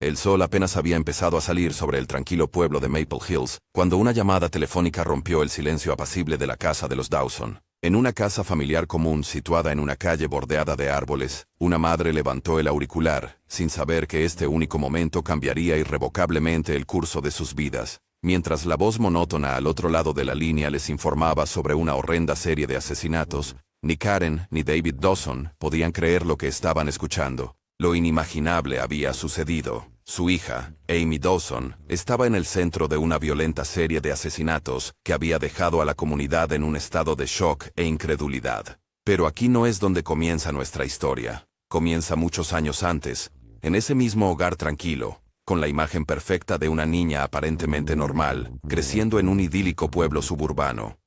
El sol apenas había empezado a salir sobre el tranquilo pueblo de Maple Hills, cuando una llamada telefónica rompió el silencio apacible de la casa de los Dawson. En una casa familiar común situada en una calle bordeada de árboles, una madre levantó el auricular, sin saber que este único momento cambiaría irrevocablemente el curso de sus vidas. Mientras la voz monótona al otro lado de la línea les informaba sobre una horrenda serie de asesinatos, ni Karen ni David Dawson podían creer lo que estaban escuchando. Lo inimaginable había sucedido. Su hija, Amy Dawson, estaba en el centro de una violenta serie de asesinatos que había dejado a la comunidad en un estado de shock e incredulidad. Pero aquí no es donde comienza nuestra historia. Comienza muchos años antes, en ese mismo hogar tranquilo, con la imagen perfecta de una niña aparentemente normal, creciendo en un idílico pueblo suburbano.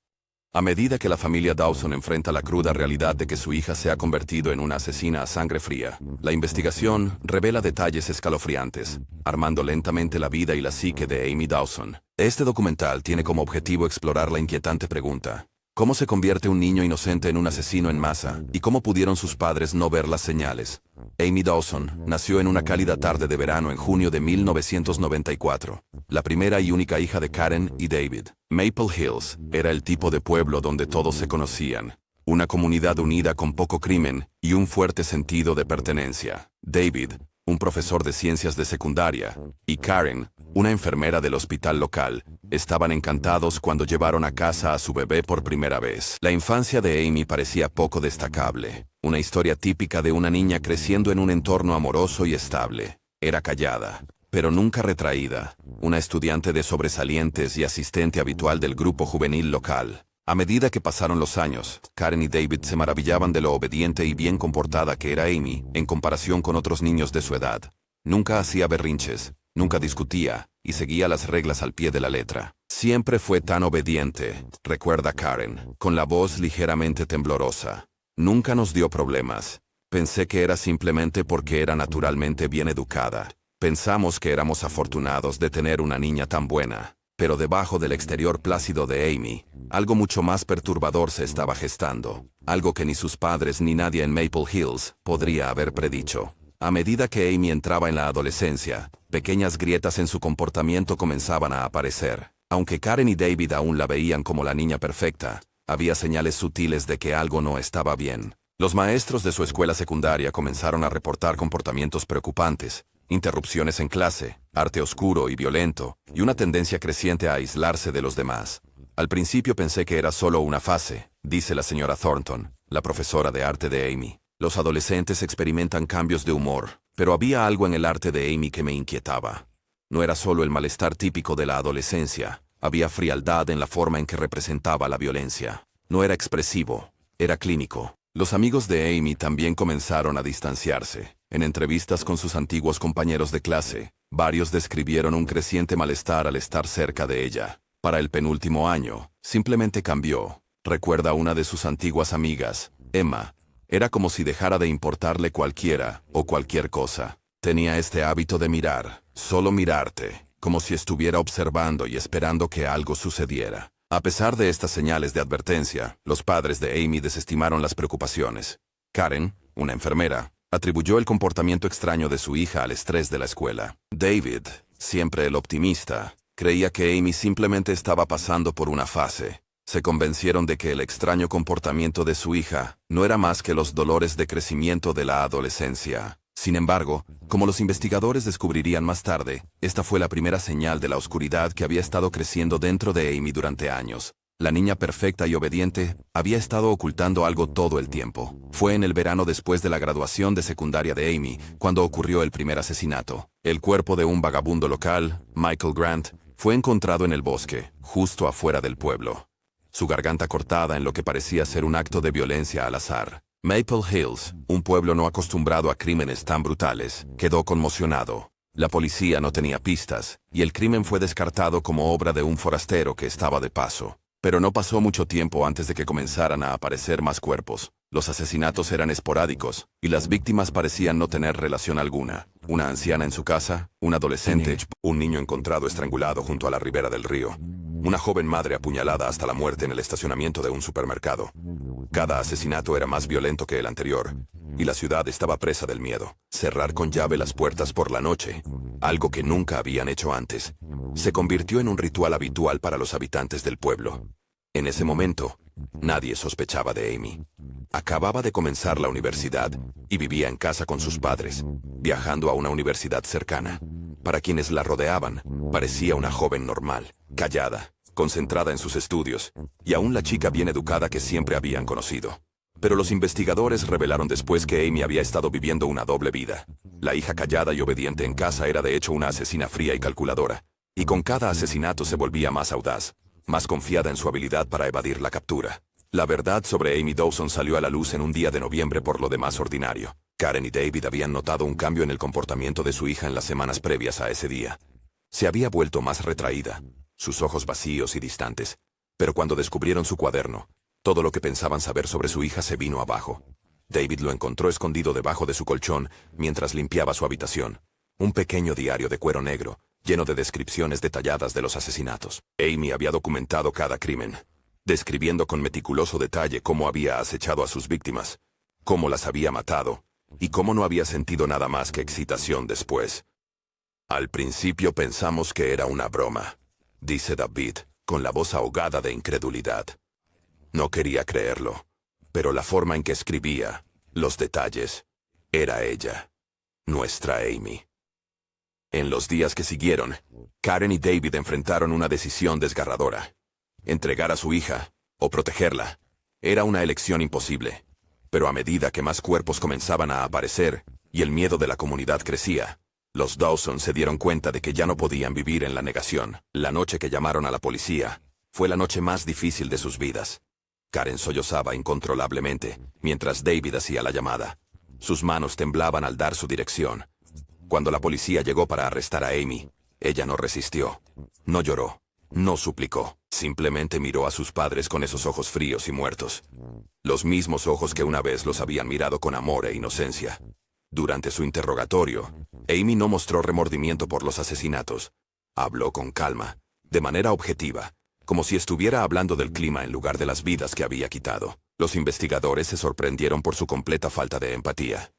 A medida que la familia Dawson enfrenta la cruda realidad de que su hija se ha convertido en una asesina a sangre fría, la investigación revela detalles escalofriantes, armando lentamente la vida y la psique de Amy Dawson. Este documental tiene como objetivo explorar la inquietante pregunta: ¿cómo se convierte un niño inocente en un asesino en masa? ¿Y cómo pudieron sus padres no ver las señales? Amy Dawson nació en una cálida tarde de verano en junio de 1994, la primera y única hija de Karen y David. Maple Hills era el tipo de pueblo donde todos se conocían, una comunidad unida con poco crimen y un fuerte sentido de pertenencia. David, un profesor de ciencias de secundaria, y Karen, una enfermera del hospital local, estaban encantados cuando llevaron a casa a su bebé por primera vez. La infancia de Amy parecía poco destacable, una historia típica de una niña creciendo en un entorno amoroso y estable. Era callada, pero nunca retraída, una estudiante de sobresalientes y asistente habitual del grupo juvenil local. A medida que pasaron los años, Karen y David se maravillaban de lo obediente y bien comportada que era Amy en comparación con otros niños de su edad. Nunca hacía berrinches, nunca discutía, y seguía las reglas al pie de la letra. Siempre fue tan obediente, recuerda Karen, con la voz ligeramente temblorosa. Nunca nos dio problemas. Pensé que era simplemente porque era naturalmente bien educada. Pensamos que éramos afortunados de tener una niña tan buena. Pero debajo del exterior plácido de Amy, algo mucho más perturbador se estaba gestando, algo que ni sus padres ni nadie en Maple Hills podría haber predicho. A medida que Amy entraba en la adolescencia, pequeñas grietas en su comportamiento comenzaban a aparecer. Aunque Karen y David aún la veían como la niña perfecta, había señales sutiles de que algo no estaba bien. Los maestros de su escuela secundaria comenzaron a reportar comportamientos preocupantes, interrupciones en clase, arte oscuro y violento, y una tendencia creciente a aislarse de los demás. Al principio pensé que era solo una fase, dice la señora Thornton, la profesora de arte de Amy. Los adolescentes experimentan cambios de humor, pero había algo en el arte de Amy que me inquietaba. No era solo el malestar típico de la adolescencia, había frialdad en la forma en que representaba la violencia. No era expresivo, era clínico. Los amigos de Amy también comenzaron a distanciarse. En entrevistas con sus antiguos compañeros de clase, varios describieron un creciente malestar al estar cerca de ella. Para el penúltimo año, simplemente cambió, recuerda una de sus antiguas amigas, Emma. Era como si dejara de importarle cualquiera o cualquier cosa. Tenía este hábito de mirar, solo mirarte, como si estuviera observando y esperando que algo sucediera. A pesar de estas señales de advertencia, los padres de Amy desestimaron las preocupaciones. Karen, una enfermera, atribuyó el comportamiento extraño de su hija al estrés de la escuela. David, siempre el optimista, creía que Amy simplemente estaba pasando por una fase. Se convencieron de que el extraño comportamiento de su hija no era más que los dolores de crecimiento de la adolescencia. Sin embargo, como los investigadores descubrirían más tarde, esta fue la primera señal de la oscuridad que había estado creciendo dentro de Amy durante años. La niña perfecta y obediente había estado ocultando algo todo el tiempo. Fue en el verano después de la graduación de secundaria de Amy cuando ocurrió el primer asesinato. El cuerpo de un vagabundo local, Michael Grant, fue encontrado en el bosque, justo afuera del pueblo. Su garganta cortada en lo que parecía ser un acto de violencia al azar. Maple Hills, un pueblo no acostumbrado a crímenes tan brutales, quedó conmocionado. La policía no tenía pistas, y el crimen fue descartado como obra de un forastero que estaba de paso. Pero no pasó mucho tiempo antes de que comenzaran a aparecer más cuerpos. Los asesinatos eran esporádicos, y las víctimas parecían no tener relación alguna. Una anciana en su casa, un adolescente, un niño encontrado estrangulado junto a la ribera del río, una joven madre apuñalada hasta la muerte en el estacionamiento de un supermercado. Cada asesinato era más violento que el anterior, y la ciudad estaba presa del miedo. Cerrar con llave las puertas por la noche, algo que nunca habían hecho antes, se convirtió en un ritual habitual para los habitantes del pueblo. En ese momento, nadie sospechaba de Amy. Acababa de comenzar la universidad y vivía en casa con sus padres, viajando a una universidad cercana. Para quienes la rodeaban, parecía una joven normal, callada, concentrada en sus estudios, y aún la chica bien educada que siempre habían conocido. Pero los investigadores revelaron después que Amy había estado viviendo una doble vida. La hija callada y obediente en casa era de hecho una asesina fría y calculadora, y con cada asesinato se volvía más audaz, más confiada en su habilidad para evadir la captura. La verdad sobre Amy Dawson salió a la luz en un día de noviembre por lo demás ordinario. Karen y David habían notado un cambio en el comportamiento de su hija en las semanas previas a ese día. Se había vuelto más retraída, sus ojos vacíos y distantes, pero cuando descubrieron su cuaderno, todo lo que pensaban saber sobre su hija se vino abajo. David lo encontró escondido debajo de su colchón mientras limpiaba su habitación. Un pequeño diario de cuero negro, lleno de descripciones detalladas de los asesinatos. Amy había documentado cada crimen, describiendo con meticuloso detalle cómo había acechado a sus víctimas, cómo las había matado, y cómo no había sentido nada más que excitación después. Al principio pensamos que era una broma, dice David, con la voz ahogada de incredulidad. No quería creerlo, pero la forma en que escribía, los detalles, era ella, nuestra Amy. En los días que siguieron, Karen y David enfrentaron una decisión desgarradora. Entregar a su hija, o protegerla, era una elección imposible. Pero a medida que más cuerpos comenzaban a aparecer, y el miedo de la comunidad crecía, los Dawson se dieron cuenta de que ya no podían vivir en la negación. La noche que llamaron a la policía, fue la noche más difícil de sus vidas. Karen sollozaba incontrolablemente, mientras David hacía la llamada. Sus manos temblaban al dar su dirección. Cuando la policía llegó para arrestar a Amy, ella no resistió, no lloró, no suplicó, simplemente miró a sus padres con esos ojos fríos y muertos. Los mismos ojos que una vez los habían mirado con amor e inocencia. Durante su interrogatorio, Amy no mostró remordimiento por los asesinatos. Habló con calma, de manera objetiva, como si estuviera hablando del clima en lugar de las vidas que había quitado. Los investigadores se sorprendieron por su completa falta de empatía.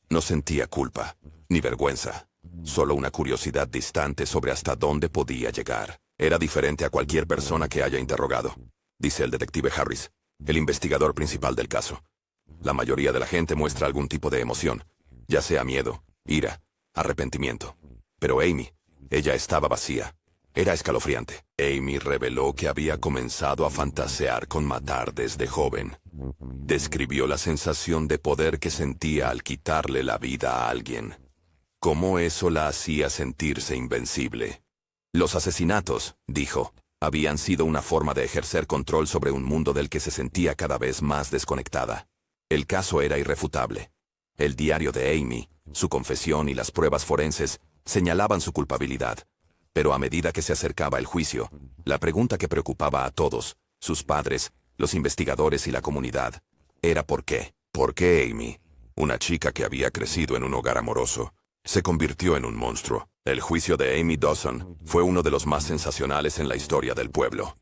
No sentía culpa, ni vergüenza, solo una curiosidad distante sobre hasta dónde podía llegar. Era diferente a cualquier persona que haya interrogado, dice el detective Harris, el investigador principal del caso. La mayoría de la gente muestra algún tipo de emoción, ya sea miedo, ira, arrepentimiento. Pero Amy, ella estaba vacía. Era escalofriante. Amy reveló que había comenzado a fantasear con matar desde joven. Describió la sensación de poder que sentía al quitarle la vida a alguien. Cómo eso la hacía sentirse invencible. Los asesinatos, dijo, habían sido una forma de ejercer control sobre un mundo del que se sentía cada vez más desconectada. El caso era irrefutable. El diario de Amy, su confesión y las pruebas forenses señalaban su culpabilidad. Pero a medida que se acercaba el juicio, la pregunta que preocupaba a todos, sus padres, los investigadores y la comunidad, era ¿por qué? ¿Por qué Amy, una chica que había crecido en un hogar amoroso, se convirtió en un monstruo? El juicio de Amy Dawson fue uno de los más sensacionales en la historia del pueblo.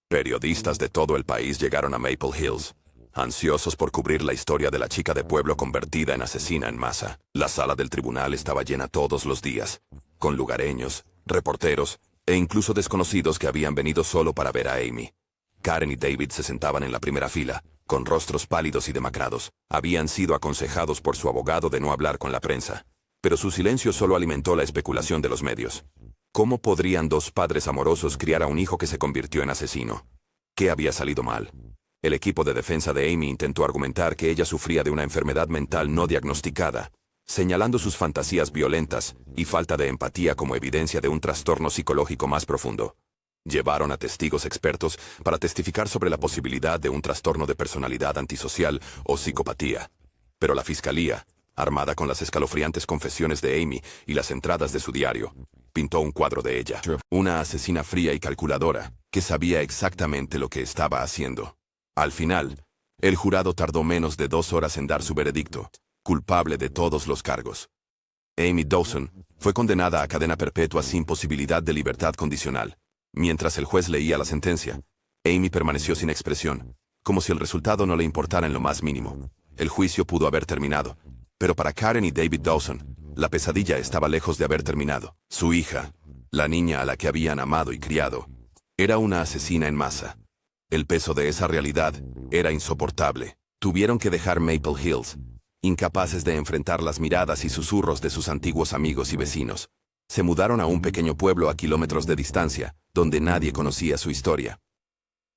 Periodistas de todo el país llegaron a Maple Hills, ansiosos por cubrir la historia de la chica de pueblo convertida en asesina en masa. La sala del tribunal estaba llena todos los días, con lugareños, reporteros e incluso desconocidos que habían venido solo para ver a Amy. Karen y David se sentaban en la primera fila, con rostros pálidos y demacrados. Habían sido aconsejados por su abogado de no hablar con la prensa, pero su silencio solo alimentó la especulación de los medios. ¿Cómo podrían dos padres amorosos criar a un hijo que se convirtió en asesino? ¿Qué había salido mal? El equipo de defensa de Amy intentó argumentar que ella sufría de una enfermedad mental no diagnosticada, señalando sus fantasías violentas y falta de empatía como evidencia de un trastorno psicológico más profundo. Llevaron a testigos expertos para testificar sobre la posibilidad de un trastorno de personalidad antisocial o psicopatía. Pero la fiscalía, armada con las escalofriantes confesiones de Amy y las entradas de su diario, pintó un cuadro de ella. Una asesina fría y calculadora, que sabía exactamente lo que estaba haciendo. Al final, el jurado tardó menos de 2 horas en dar su veredicto, culpable de todos los cargos. Amy Dawson fue condenada a cadena perpetua sin posibilidad de libertad condicional. Mientras el juez leía la sentencia, Amy permaneció sin expresión, como si el resultado no le importara en lo más mínimo. El juicio pudo haber terminado, Pero para Karen y David Dawson, la pesadilla estaba lejos de haber terminado. Su hija, la niña a la que habían amado y criado, era una asesina en masa. El peso de esa realidad era insoportable. Tuvieron que dejar Maple Hills, incapaces de enfrentar las miradas y susurros de sus antiguos amigos y vecinos. Se mudaron a un pequeño pueblo a kilómetros de distancia, donde nadie conocía su historia.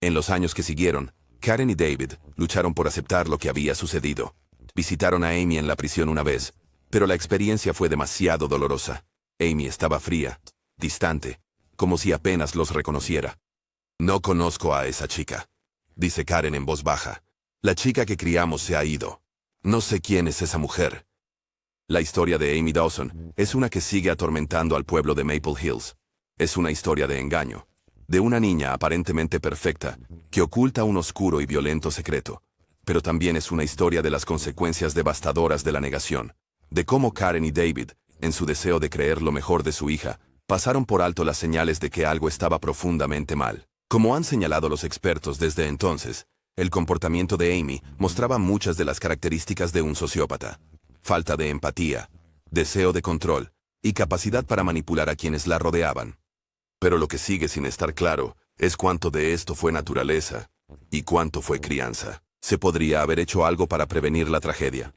En los años que siguieron, Karen y David lucharon por aceptar lo que había sucedido. Visitaron a Amy en la prisión una vez, pero la experiencia fue demasiado dolorosa. Amy estaba fría, distante, como si apenas los reconociera. «No conozco a esa chica», dice Karen en voz baja. «La chica que criamos se ha ido. No sé quién es esa mujer». La historia de Amy Dawson es una que sigue atormentando al pueblo de Maple Hills. Es una historia de engaño, de una niña aparentemente perfecta que oculta un oscuro y violento secreto. Pero también es una historia de las consecuencias devastadoras de la negación, de cómo Karen y David, en su deseo de creer lo mejor de su hija, pasaron por alto las señales de que algo estaba profundamente mal. Como han señalado los expertos desde entonces, el comportamiento de Amy mostraba muchas de las características de un sociópata: falta de empatía, deseo de control y capacidad para manipular a quienes la rodeaban. Pero lo que sigue sin estar claro es cuánto de esto fue naturaleza y cuánto fue crianza. ¿Se podría haber hecho algo para prevenir la tragedia?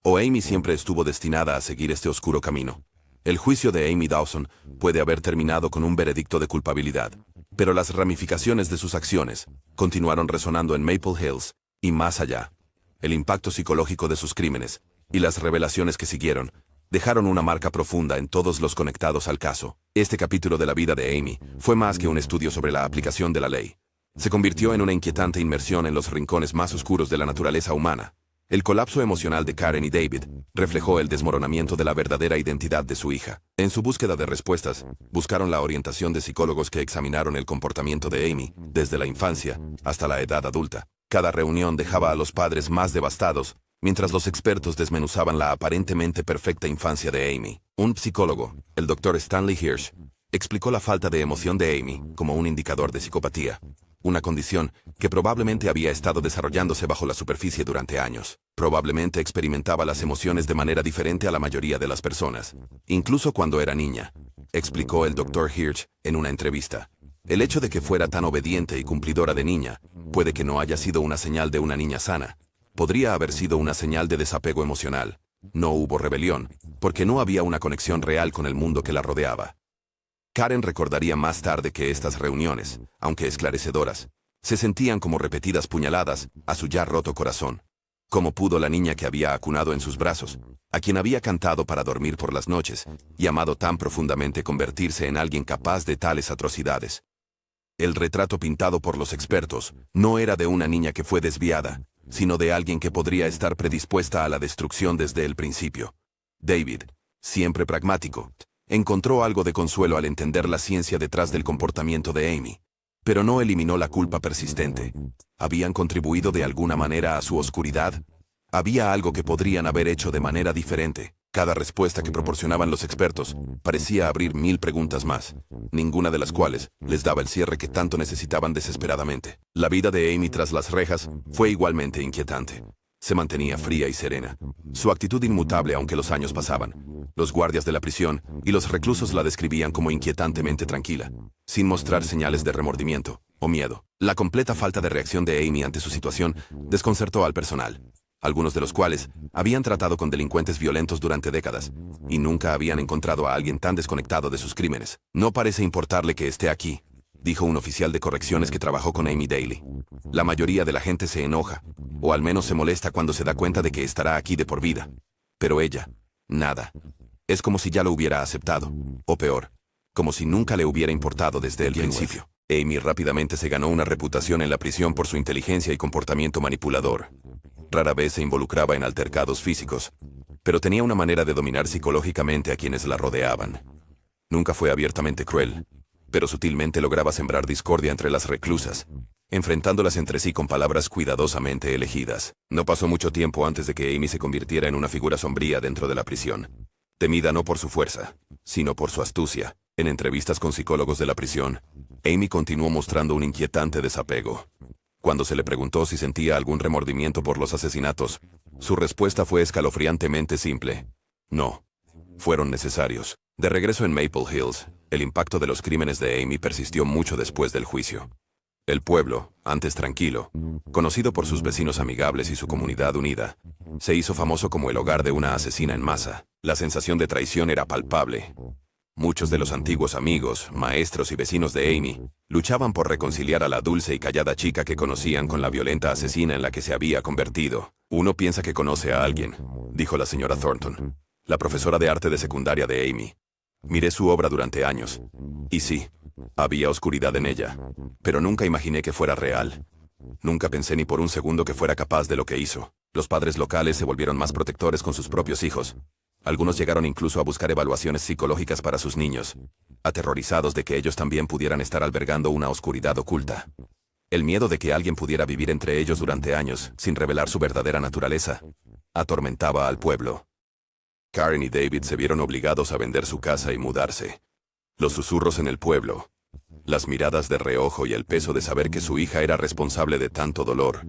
¿O Amy siempre estuvo destinada a seguir este oscuro camino? El juicio de Amy Dawson puede haber terminado con un veredicto de culpabilidad, pero las ramificaciones de sus acciones continuaron resonando en Maple Hills y más allá. El impacto psicológico de sus crímenes y las revelaciones que siguieron dejaron una marca profunda en todos los conectados al caso. Este capítulo de la vida de Amy fue más que un estudio sobre la aplicación de la ley. Se convirtió en una inquietante inmersión en los rincones más oscuros de la naturaleza humana. El colapso emocional de Karen y David reflejó el desmoronamiento de la verdadera identidad de su hija. En su búsqueda de respuestas, buscaron la orientación de psicólogos que examinaron el comportamiento de Amy desde la infancia hasta la edad adulta. Cada reunión dejaba a los padres más devastados, mientras los expertos desmenuzaban la aparentemente perfecta infancia de Amy. Un psicólogo, el Dr. Stanley Hirsch, explicó la falta de emoción de Amy como un indicador de psicopatía, una condición que probablemente había estado desarrollándose bajo la superficie durante años. Probablemente experimentaba las emociones de manera diferente a la mayoría de las personas, incluso cuando era niña, explicó el Dr. Hirsch en una entrevista. El hecho de que fuera tan obediente y cumplidora de niña puede que no haya sido una señal de una niña sana. Podría haber sido una señal de desapego emocional. No hubo rebelión, porque no había una conexión real con el mundo que la rodeaba. Karen recordaría más tarde que estas reuniones, aunque esclarecedoras, se sentían como repetidas puñaladas a su ya roto corazón. ¿Cómo pudo la niña que había acunado en sus brazos, a quien había cantado para dormir por las noches y amado tan profundamente, convertirse en alguien capaz de tales atrocidades? El retrato pintado por los expertos no era de una niña que fue desviada, sino de alguien que podría estar predispuesta a la destrucción desde el principio. David, siempre pragmático, encontró algo de consuelo al entender la ciencia detrás del comportamiento de Amy, pero no eliminó la culpa persistente. ¿Habían contribuido de alguna manera a su oscuridad? ¿Había algo que podrían haber hecho de manera diferente? Cada respuesta que proporcionaban los expertos parecía abrir 1000 preguntas más, ninguna de las cuales les daba el cierre que tanto necesitaban desesperadamente. La vida de Amy tras las rejas fue igualmente inquietante. Se mantenía fría y serena, su actitud inmutable aunque los años pasaban. Los guardias de la prisión y los reclusos la describían como inquietantemente tranquila, sin mostrar señales de remordimiento o miedo. La completa falta de reacción de Amy ante su situación desconcertó al personal, algunos de los cuales habían tratado con delincuentes violentos durante décadas y nunca habían encontrado a alguien tan desconectado de sus crímenes. «No parece importarle que esté aquí», dijo un oficial de correcciones que trabajó con Amy Daly. «La mayoría de la gente se enoja, o al menos se molesta cuando se da cuenta de que estará aquí de por vida. Pero ella, nada. Es como si ya lo hubiera aceptado, o peor, como si nunca le hubiera importado desde el principio». Amy rápidamente se ganó una reputación en la prisión por su inteligencia y comportamiento manipulador. Rara vez se involucraba en altercados físicos, pero tenía una manera de dominar psicológicamente a quienes la rodeaban. Nunca fue abiertamente cruel, pero sutilmente lograba sembrar discordia entre las reclusas, enfrentándolas entre sí con palabras cuidadosamente elegidas. No pasó mucho tiempo antes de que Amy se convirtiera en una figura sombría dentro de la prisión, temida no por su fuerza, sino por su astucia. En entrevistas con psicólogos de la prisión, Amy continuó mostrando un inquietante desapego. Cuando se le preguntó si sentía algún remordimiento por los asesinatos, Su respuesta fue escalofriantemente simple. No. Fueron necesarios. De regreso en Maple Hills, el impacto de los crímenes de Amy persistió mucho después del juicio. El pueblo, antes tranquilo, conocido por sus vecinos amigables y su comunidad unida, se hizo famoso como el hogar de una asesina en masa. La sensación de traición era palpable. Muchos de los antiguos amigos, maestros y vecinos de Amy luchaban por reconciliar a la dulce y callada chica que conocían con la violenta asesina en la que se había convertido. Uno piensa que conoce a alguien, dijo la señora Thornton, la profesora de arte de secundaria de Amy. Miré su obra durante años. Y sí, había oscuridad en ella, pero nunca imaginé que fuera real. Nunca pensé ni por un segundo que fuera capaz de lo que hizo. Los padres locales se volvieron más protectores con sus propios hijos. Algunos llegaron incluso a buscar evaluaciones psicológicas para sus niños, aterrorizados de que ellos también pudieran estar albergando una oscuridad oculta. El miedo de que alguien pudiera vivir entre ellos durante años, sin revelar su verdadera naturaleza, atormentaba al pueblo. Karen y David se vieron obligados a vender su casa y mudarse. Los susurros en el pueblo, las miradas de reojo y el peso de saber que su hija era responsable de tanto dolor,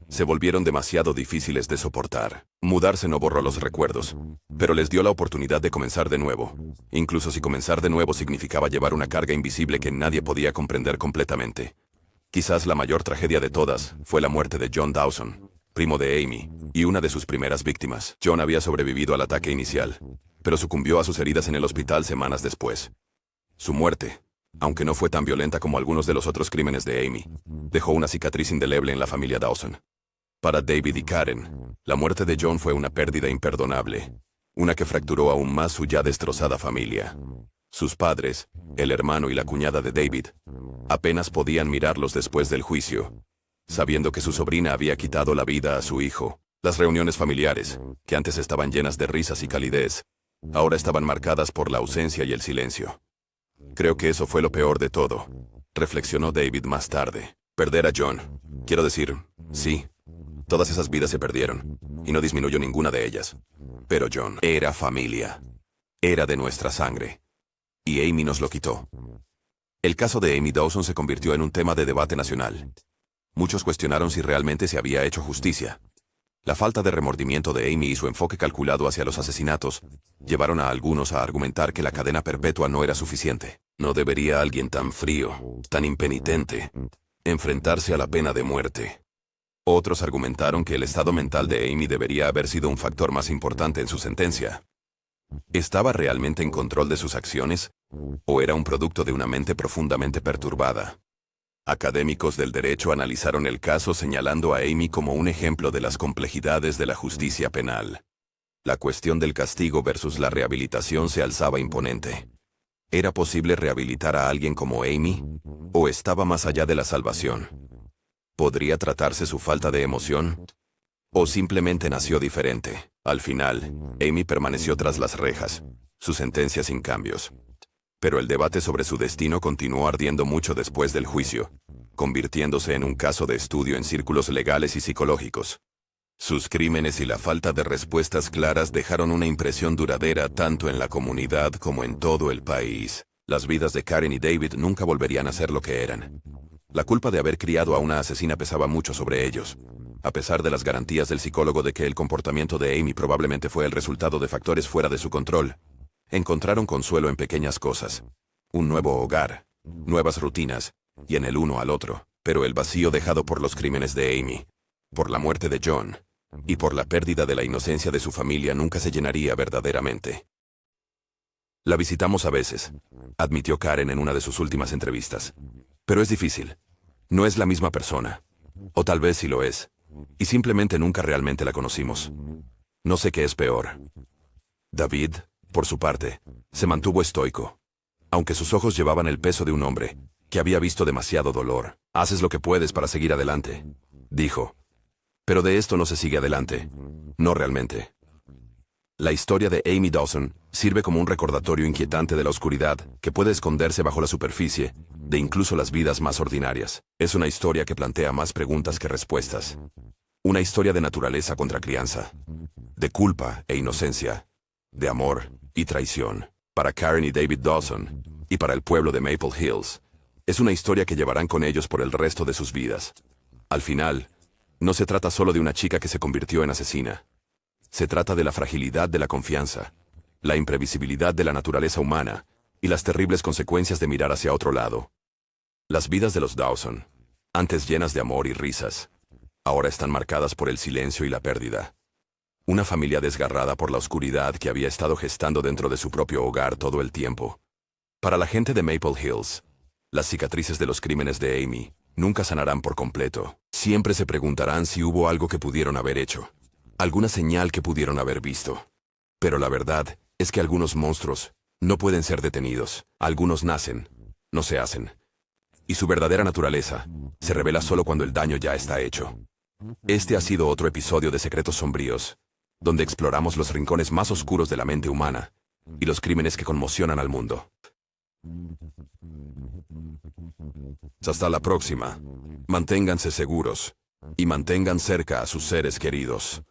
se volvieron demasiado difíciles de soportar. Mudarse no borró los recuerdos, pero les dio la oportunidad de comenzar de nuevo, incluso si comenzar de nuevo significaba llevar una carga invisible que nadie podía comprender completamente. Quizás la mayor tragedia de todas fue la muerte de John Dawson, primo de Amy, y una de sus primeras víctimas. John había sobrevivido al ataque inicial, pero sucumbió a sus heridas en el hospital semanas después. Su muerte, aunque no fue tan violenta como algunos de los otros crímenes de Amy, dejó una cicatriz indeleble en la familia Dawson. Para David y Karen, la muerte de John fue una pérdida imperdonable, una que fracturó aún más su ya destrozada familia. Sus padres, el hermano y la cuñada de David, apenas podían mirarlos después del juicio, sabiendo que su sobrina había quitado la vida a su hijo. Las reuniones familiares, que antes estaban llenas de risas y calidez, ahora estaban marcadas por la ausencia y el silencio. Creo que eso fue lo peor de todo, reflexionó David más tarde. Perder a John. Quiero decir, sí, todas esas vidas se perdieron, y no disminuyó ninguna de ellas. Pero John era familia. Era de nuestra sangre. Y Amy nos lo quitó. El caso de Amy Dawson se convirtió en un tema de debate nacional. Muchos cuestionaron si realmente se había hecho justicia. La falta de remordimiento de Amy y su enfoque calculado hacia los asesinatos llevaron a algunos a argumentar que la cadena perpetua no era suficiente. ¿No debería alguien tan frío, tan impenitente, enfrentarse a la pena de muerte? Otros argumentaron que el estado mental de Amy debería haber sido un factor más importante en su sentencia. ¿Estaba realmente en control de sus acciones? ¿O era un producto de una mente profundamente perturbada? Académicos del derecho analizaron el caso señalando a Amy como un ejemplo de las complejidades de la justicia penal. La cuestión del castigo versus la rehabilitación se alzaba imponente. ¿Era posible rehabilitar a alguien como Amy? ¿O estaba más allá de la salvación? ¿Podría tratarse su falta de emoción? ¿O simplemente nació diferente? Al final, Amy permaneció tras las rejas, su sentencia sin cambios. Pero el debate sobre su destino continuó ardiendo mucho después del juicio, convirtiéndose en un caso de estudio en círculos legales y psicológicos. Sus crímenes y la falta de respuestas claras dejaron una impresión duradera tanto en la comunidad como en todo el país. Las vidas de Karen y David nunca volverían a ser lo que eran. La culpa de haber criado a una asesina pesaba mucho sobre ellos, a pesar de las garantías del psicólogo de que el comportamiento de Amy probablemente fue el resultado de factores fuera de su control. Encontraron consuelo en pequeñas cosas. Un nuevo hogar, nuevas rutinas, y en el uno al otro. Pero el vacío dejado por los crímenes de Amy, por la muerte de John, y por la pérdida de la inocencia de su familia nunca se llenaría verdaderamente. La visitamos a veces, admitió Karen en una de sus últimas entrevistas. Pero es difícil. No es la misma persona. O tal vez sí lo es. Y simplemente nunca realmente la conocimos. No sé qué es peor. David, por su parte, se mantuvo estoico. Aunque sus ojos llevaban el peso de un hombre que había visto demasiado dolor. Haces lo que puedes para seguir adelante, dijo. Pero de esto no se sigue adelante. No realmente. La historia de Amy Dawson sirve como un recordatorio inquietante de la oscuridad que puede esconderse bajo la superficie de incluso las vidas más ordinarias. Es una historia que plantea más preguntas que respuestas. Una historia de naturaleza contra crianza, de culpa e inocencia, de amor y traición. Para Karen y David Dawson, y para el pueblo de Maple Hills, es una historia que llevarán con ellos por el resto de sus vidas. Al final, no se trata solo de una chica que se convirtió en asesina. Se trata de la fragilidad de la confianza, la imprevisibilidad de la naturaleza humana y las terribles consecuencias de mirar hacia otro lado. Las vidas de los Dawson, antes llenas de amor y risas, ahora están marcadas por el silencio y la pérdida. Una familia desgarrada por la oscuridad que había estado gestando dentro de su propio hogar todo el tiempo. Para la gente de Maple Hills, las cicatrices de los crímenes de Amy nunca sanarán por completo. Siempre se preguntarán si hubo algo que pudieron haber hecho, alguna señal que pudieron haber visto. Pero la verdad es que algunos monstruos no pueden ser detenidos. Algunos nacen, no se hacen. Y su verdadera naturaleza se revela solo cuando el daño ya está hecho. Este ha sido otro episodio de Secretos Sombríos, donde exploramos los rincones más oscuros de la mente humana y los crímenes que conmocionan al mundo. Hasta la próxima. Manténganse seguros y mantengan cerca a sus seres queridos.